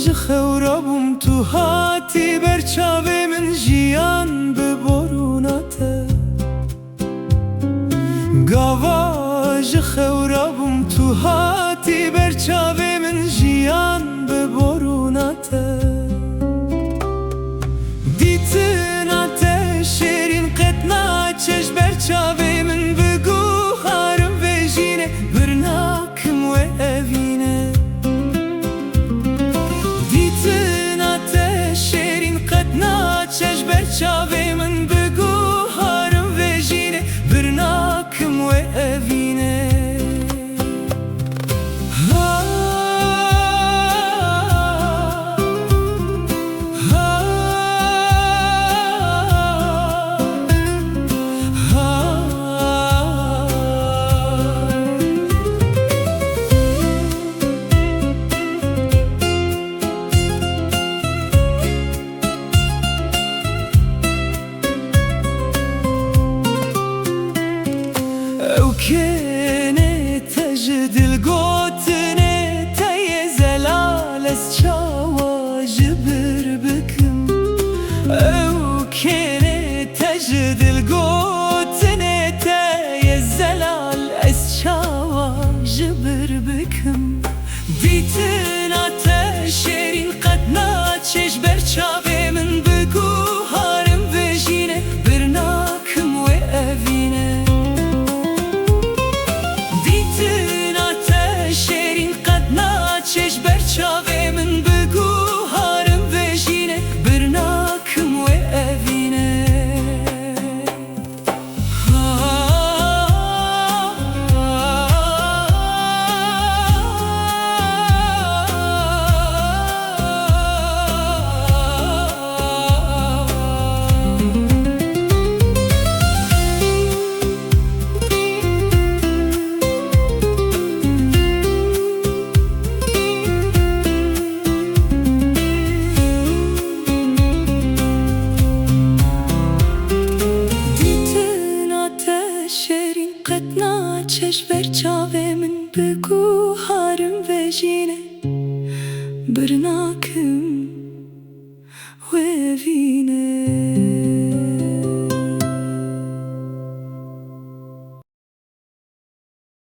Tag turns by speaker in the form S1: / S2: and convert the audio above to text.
S1: ji xewra bûm tu hatî ber çavê min jiyan bi borûna te Gava ji xewra bûm tu hatî ber çavê min jiyan bi borûna te Dîtina te şêrîn qet naçe ji ber çavê min biguharim vê jînê bir nakim wê evîne Dîtina te şêrîn qet naçe ji ber çavê min biguharim vê jînê bir nakim wê evîne Kene te ji dil gotine te yê zelal ez çawa ji bir bikim Ew kene te ji dil gotine te yê zelal ez çawa ji bir bikim Dîtina te şêrîn qet naçe ji ber çavê min biguharim vê jînê bir nakim wê evîne Ji ber çavê min biguharim vê jînê bir nakim wê evîne Qet naçe ji ber çavê min biguharim vê jînê bir nakim wê evîne